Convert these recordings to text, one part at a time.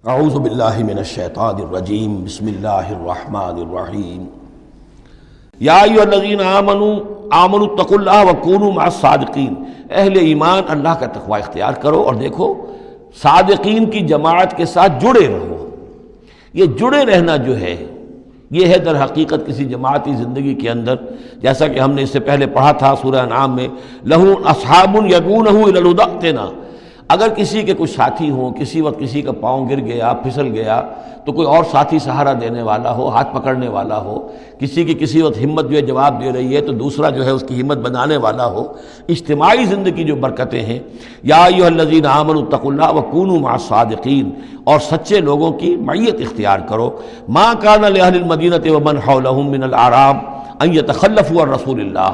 اعوذ باللہ من الشیطان الرجیم بسم اللہ الرحمن الرحیم یا ایھا الذین آمنوا اتقوا اللہ وکونوا مع الصادقین، اہل ایمان اللہ کا تقوی اختیار کرو اور دیکھو صادقین کی جماعت کے ساتھ جڑے رہو۔ یہ جڑے رہنا جو ہے یہ ہے در حقیقت کسی جماعتی زندگی کے اندر، جیسا کہ ہم نے اس سے پہلے پڑھا تھا سورہ انعام میں، لَهُ أَصْحَابٌ يَدْعُونَهُ إِلَى الْهُدَى ائْتِنَا۔ اگر کسی کے کچھ ساتھی ہوں، کسی وقت کسی کا پاؤں گر گیا، پھسل گیا، تو کوئی اور ساتھی سہارا دینے والا ہو، ہاتھ پکڑنے والا ہو، کسی کی کسی وقت ہمت جو ہے جواب دے رہی ہے تو دوسرا جو ہے اس کی ہمت بنانے والا ہو، اجتماعی زندگی جو برکتیں ہیں۔ یا ایھا الذین آمنوا اتقوا اللہ وکونوا مع الصادقین، اور سچے لوگوں کی معیت اختیار کرو۔ ما کان لأہل المدینۃ ومن حولہم من الاعراب ان یتخلفوا عن رسول اللہ،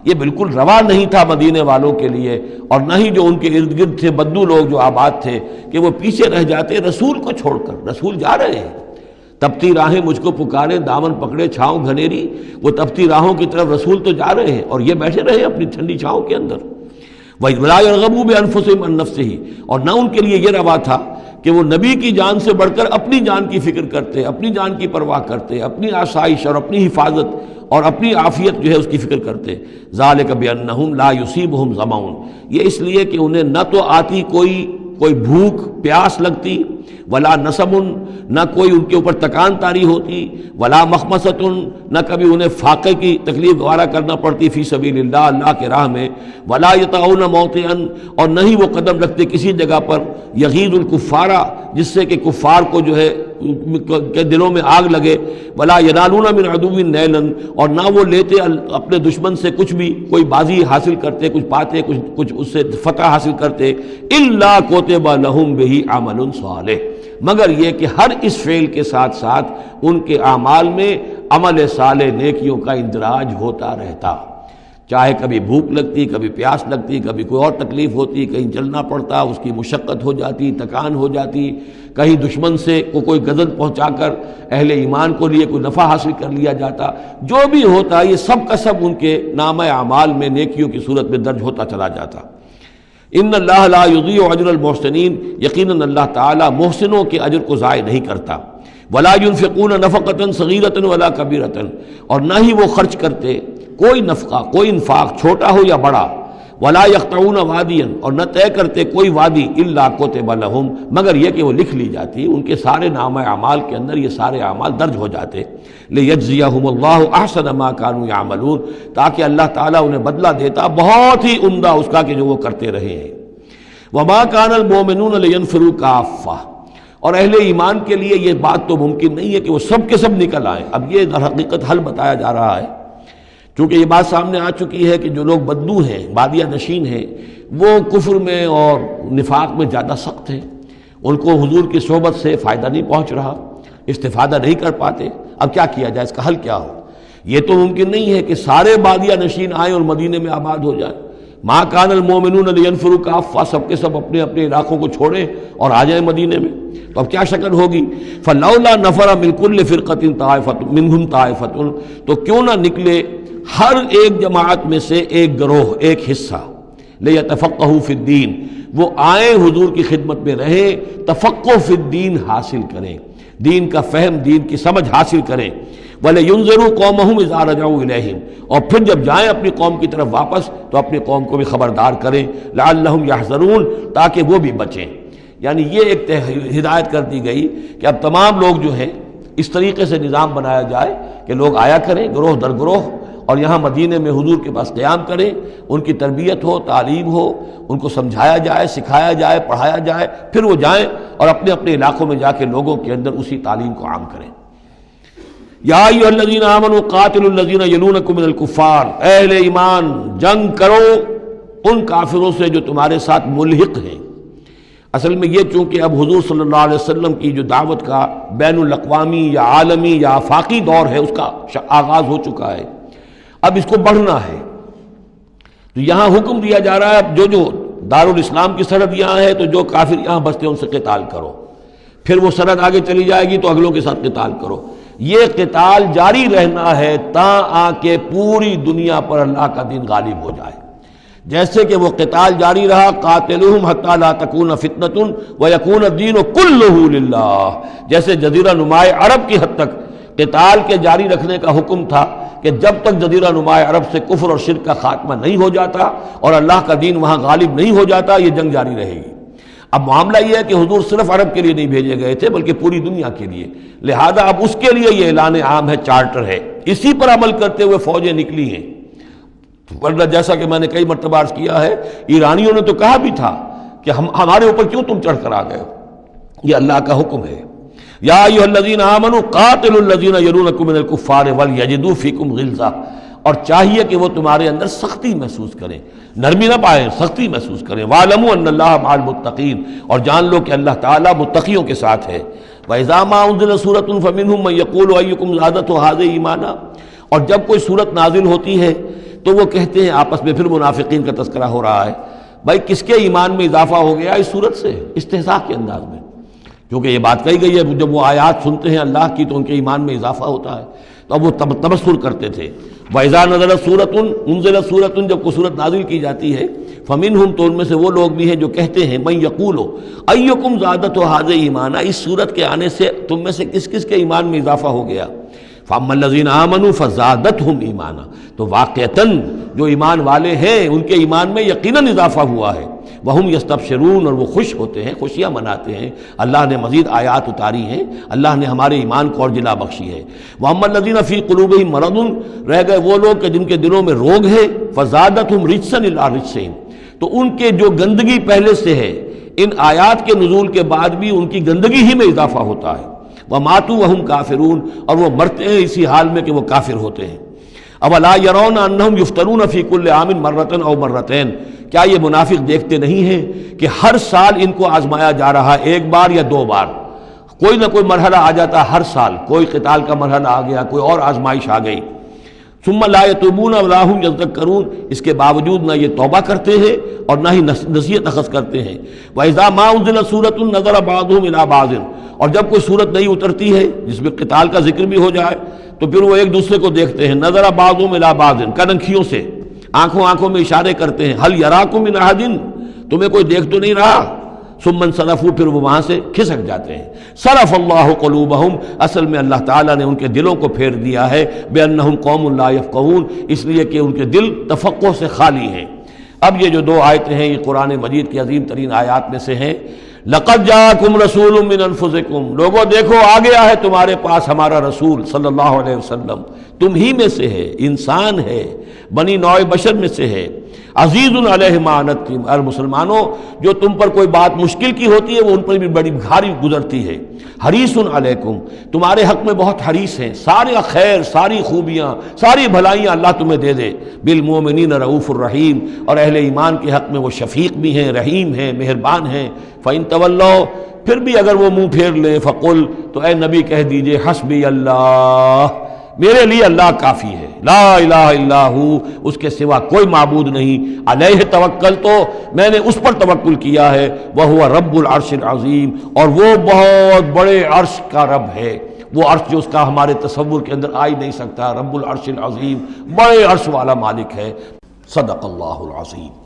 یہ بالکل روا نہیں تھا مدینے والوں کے لیے اور نہ ہی جو ان کے ارد گرد تھے بدو لوگ جو آباد تھے کہ وہ پیچھے رہ جاتے رسول کو چھوڑ کر۔ رسول جا رہے ہیں، تپتی راہیں مجھ کو پکارے، دامن پکڑے چھاؤں گھنیری، وہ تپتی راہوں کی طرف رسول تو جا رہے ہیں اور یہ بیٹھے رہے اپنی ٹھنڈی چھاؤں کے اندر۔ وَلَا يَرْغَبُوا بِأَنفُسِهِمْ عَن نَفْسِهِ، اور نہ ان کے لیے یہ روا تھا کہ وہ نبی کی جان سے بڑھ کر اپنی جان کی فکر کرتے، اپنی جان کی پرواہ کرتے، اپنی آسائش اور اپنی حفاظت اور اپنی عافیت جو ہے اس کی فکر کرتے۔ ذالک بأنہم لا یصیبہم ظمأ، یہ اس لیے کہ انہیں نہ تو آتی کوئی بھوک پیاس لگتی، ولا نصب، نہ کوئی ان کے اوپر تکان طاری ہوتی، ولا مخمصۃ، نہ کبھی انہیں فاقے کی تکلیف گوارا کرنا پڑتی فی سبیل اللہ، اللہ کے راہ میں، ولا یطعون موطئا، اور نہ ہی وہ قدم رکھتے کسی جگہ پر یغیظ الکفار، جس سے کہ کفار کو جو ہے کے دلوں میں آگ لگے، ولا ینالون من عدو نیلا، اور نہ وہ لیتے اپنے دشمن سے کچھ بھی، کوئی بازی حاصل کرتے، کچھ پاتے، کچھ اس سے فتح حاصل کرتے، الا کتب لہم بہ عمل صالح، مگر یہ کہ ہر اس فعل کے ساتھ ساتھ ان کے اعمال میں عمل صالح نیکیوں کا اندراج ہوتا رہتا۔ چاہے کبھی بھوک لگتی، کبھی پیاس لگتی، کبھی کوئی اور تکلیف ہوتی، کہیں چلنا پڑتا، اس کی مشقت ہو جاتی، تکان ہو جاتی، کہیں دشمن سے کوئی غزل پہنچا کر اہل ایمان کو لیے کوئی نفع حاصل کر لیا جاتا، جو بھی ہوتا یہ سب کا سب ان کے نامہ اعمال میں نیکیوں کی صورت میں درج ہوتا چلا جاتا۔ ان اللہ لا یضیع اجر المحسنین، یقیناً اللہ تعالیٰ محسنوں کے اجر کو ضائع نہیں کرتا۔ ولا ينفقون نفقۃ صغیرۃ ولا کبیرۃ، اور نہ ہی وہ خرچ کرتے کوئی نفقہ، کوئی انفاق چھوٹا ہو یا بڑا، ولا یقطعون وادیا، اور نہ طے کرتے کوئی وادی، الا کتب لہم، مگر یہ کہ وہ لکھ لی جاتی ان کے سارے نامہ اعمال کے اندر، یہ سارے اعمال درج ہو جاتے۔ لیجزیہم اللہ احسن ما کانوا یعملون، تاکہ اللہ تعالیٰ انہیں بدلہ دیتا بہت ہی عمدہ اس کا کہ جو وہ کرتے رہے ہیں۔ وما کان المؤمنون لینفروا کافہ، اور اہل ایمان کے لیے یہ بات تو ممکن نہیں ہے کہ وہ سب کے سب نکل آئیں۔ اب یہ در حقیقت حل بتایا جا رہا ہے، چونکہ یہ بات سامنے آ چکی ہے کہ جو لوگ بدو ہیں، بادیہ نشین ہیں، وہ کفر میں اور نفاق میں زیادہ سخت ہیں، ان کو حضور کی صحبت سے فائدہ نہیں پہنچ رہا، استفادہ نہیں کر پاتے۔ اب کیا کیا جائے، اس کا حل کیا ہو؟ یہ تو ممکن نہیں ہے کہ سارے بادیہ نشین آئیں اور مدینے میں آباد ہو جائیں۔ ما کان المؤمنون لینفروا کافہ، سب کے سب اپنے اپنے علاقوں کو چھوڑیں اور آ جائیں مدینے میں، تو اب کیا شکل ہوگی؟ فلولا نفر من کل فرقۃ طائفۃ منہم طائفۃ، تو کیوں نہ نکلے ہر ایک جماعت میں سے ایک گروہ، ایک حصہ، لیتفقہوا فی الدین، وہ آئیں حضور کی خدمت میں رہیں، تفقہ فی الدین حاصل کریں، دین کا فہم، دین کی سمجھ حاصل کریں۔ وَلَيُنذِرُوا قَوْمَهُمْ إِذَا رَجَعُوا إِلَيْهِمْ، اور پھر جب جائیں اپنی قوم کی طرف واپس تو اپنی قوم کو بھی خبردار کریں، لَعَلَّهُمْ يَحْذَرُونَ، تاکہ وہ بھی بچیں۔ یعنی یہ ایک ہدایت کر دی گئی کہ اب تمام لوگ جو ہیں اس طریقے سے نظام بنایا جائے کہ لوگ آیا کریں گروہ در گروہ، اور یہاں مدینے میں حضور کے پاس قیام کریں، ان کی تربیت ہو، تعلیم ہو، ان کو سمجھایا جائے، سکھایا جائے، پڑھایا جائے، پھر وہ جائیں اور اپنے اپنے علاقوں میں جا کے لوگوں کے اندر اسی تعلیم کو عام کریں۔ یا ایھا الذین آمنوا قاتلوا الذین یلونکم من الکفار، اہل ایمان جنگ کرو ان کافروں سے جو تمہارے ساتھ ملحق ہیں۔ اصل میں یہ چونکہ اب حضور صلی اللہ علیہ وسلم کی جو دعوت کا بین الاقوامی یا عالمی یا آفاقی دور ہے اس کا آغاز ہو چکا ہے، اب اس کو بڑھنا ہے، تو یہاں حکم دیا جا رہا ہے اب جو دارالاسلام کی سرحد یہاں ہے تو جو کافر یہاں بستے ان سے قتال کرو، پھر وہ سرحد آگے چلی جائے گی تو اگلوں کے ساتھ قتال کرو۔ یہ قتال جاری رہنا ہے تا آ کے پوری دنیا پر اللہ کا دین غالب ہو جائے۔ جیسے کہ وہ قتال جاری رہا، قاتلوہم حتی لا تکون فتنۃ ویکون الدین کلہ للہ، جیسے جزیرہ نماء عرب کی حد تک قتال کے جاری رکھنے کا حکم تھا کہ جب تک جزیرہ نماء عرب سے کفر اور شرک کا خاتمہ نہیں ہو جاتا اور اللہ کا دین وہاں غالب نہیں ہو جاتا، یہ جنگ جاری رہے گی۔ اب معاملہ یہ ہے کہ حضور صرف عرب کے لیے نہیں بھیجے گئے تھے بلکہ پوری دنیا کے لیے، لہذا اب اس کے لیے یہ اعلان عام ہے، چارٹر ہے، اسی پر عمل کرتے ہوئے فوجیں نکلی ہیں۔ ورنہ جیسا کہ میں نے کئی مرتبہ عرض کیا ہے، ایرانیوں نے تو کہا بھی تھا کہ ہمارے اوپر کیوں تم چڑھ کر آ گئے ہو، یہ اللہ کا حکم ہے۔ یا ایھا الذین آمنوا قاتلوا الذین یلونکم من الکفار ولیجدوا فیکم غلظہ، اور چاہیے کہ وہ تمہارے اندر سختی محسوس کریں، نرمی نہ پائیں، سختی محسوس کریں۔ وَاعْلَمُوا أَنَّ اللَّهَ مَعَ الْمُتَّقِينَ، اور جان لو کہ اللہ تعالیٰ متقیوں کے ساتھ ہے۔ وَإِذَا مَا أُنزِلَتْ سُورَةٌ فَمِنْهُم مَّن يَقُولُ أَيُّكُمْ زَادَتْهُ هَٰذِهِ ایمانا، اور جب کوئی صورت نازل ہوتی ہے تو وہ کہتے ہیں آپس میں، پھر منافقین کا تذکرہ ہو رہا ہے، بھائی کس کے ایمان میں اضافہ ہو گیا اس صورت سے، استہزاء کے انداز میں، کیونکہ یہ بات کہی گئی ہے جب وہ آیات سنتے ہیں اللہ کی تو ان کے ایمان میں اضافہ ہوتا ہے، تو اب وہ تبصر کرتے تھے۔ وَإِذَا نَزَلَتْ سُورَةٌ أُنزِلَتْ سُورَةٌ، جب کوئی صورت نازل کی جاتی ہے، فَمِنْهُمْ، تو ان میں سے وہ لوگ بھی ہیں جو کہتے ہیں، مَن يَقُولُ أَيُّكُمْ زَادَتْهُ هَٰذِهِ ایمانا، اس صورت کے آنے سے تم میں سے کس کس کے ایمان میں اضافہ ہو گیا۔ فَأَمَّا الَّذِينَ آمَنُوا فَزَادَتْهُمْ ایمانا، تو واقعتاً جو ایمان والے ہیں ان کے ایمان میں یقیناً اضافہ ہوا ہے۔ وَهُمْ يَسْتَبْشِرُونَ، اور وہ خوش ہوتے ہیں، خوشیاں مناتے ہیں، اللہ نے مزید آیات اتاری ہیں، اللہ نے ہمارے ایمان کو اور جلا بخشی ہے۔ وَأَمَّا الَّذِينَ فِي قُلُوبِهِم مَرَضٌ، رہ گئے وہ لوگ کہ جن کے دلوں میں روگ ہے، فَزَادَتْهُمْ رِجْسًا إِلَىٰ رِجْسِهِمْ، تو ان کے جو گندگی پہلے سے ہے ان آیات کے نزول کے بعد بھی ان کی گندگی ہی میں اضافہ ہوتا ہے۔ وَمَاتُوا وَهُمْ كَافِرُونَ، اور وہ مرتے ہیں اسی حال میں کہ وہ کافر ہوتے ہیں۔ اولا يرون انہم یفتنون فی کل عام مرۃ او مرتین، کیا یہ منافق دیکھتے نہیں ہیں کہ ہر سال ان کو آزمایا جا رہا ہے، ایک بار یا دو بار، کوئی نہ کوئی مرحلہ آ جاتا ہے ہر سال، کوئی قتال کا مرحلہ آ گیا، کوئی اور آزمائش آ گئی۔ ثم لا يتوبون ولا هم يذكرون، اس کے باوجود نہ یہ توبہ کرتے ہیں اور نہ ہی نصیحت اخذ کرتے ہیں۔ وَإِذَا مَا أُنزِلَتْ سُورَةٌ نَظَرَ بَعْضُهُمْ إِلَىٰ بَعْضٍ، اور جب کوئی صورت نئی اترتی ہے جس میں قتال کا ذکر بھی ہو جائے تو پھر وہ ایک دوسرے کو دیکھتے ہیں، نظر بعضهم الى بعض، کنکھیوں سے، آنکھوں میں اشارے کرتے ہیں، هل يراكم من احد، تمہیں کوئی دیکھ تو نہیں رہا؟ ثم انصرفوا، پھر وہ وہاں سے کھسک جاتے ہیں۔ صرف اللہ قلوبہم، اصل میں اللہ تعالیٰ نے ان کے دلوں کو پھیر دیا ہے، بأنہم قوم لا یفقہون، اس لیے کہ ان کے دل تفقہ سے خالی ہیں۔ اب یہ جو دو آیتیں ہیں یہ قرآن مجید کی عظیم ترین آیات میں سے ہیں۔ لقد جاءکم رسول من انفسکم، لوگوں دیکھو آ گیا ہے تمہارے پاس ہمارا رسول صلی اللہ علیہ وسلم، تم ہی میں سے ہے، انسان ہے، بنی نوع بشر میں سے ہے۔ عزیز علیہ ما عنتم، اور مسلمانوں جو تم پر کوئی بات مشکل کی ہوتی ہے وہ ان پر بھی بڑی بھاری گزرتی ہے۔ حریص علیکم، تمہارے حق میں بہت حریص ہیں، سارے خیر، ساری خوبیاں، ساری بھلائیاں اللہ تمہیں دے دے۔ بالمؤمنین رؤوف الرحیم، اور اہل ایمان کے حق میں وہ شفیق بھی ہیں، رحیم ہیں، مہربان ہیں۔ فإن تولوا، پھر بھی اگر وہ منہ پھیر لیں، فقل، تو اے نبی کہہ دیجئے، حسبی اللہ، میرے لیے اللہ کافی ہے، لا الہ الا ہو، اس کے سوا کوئی معبود نہیں، علیہ توکل، تو میں نے اس پر توکل کیا ہے، وہو رب العرش العظیم، اور وہ بہت بڑے عرش کا رب ہے، وہ عرش جو اس کا ہمارے تصور کے اندر آ ہی نہیں سکتا، رب العرش العظیم، بڑے عرش والا مالک ہے۔ صدق اللہ العظیم۔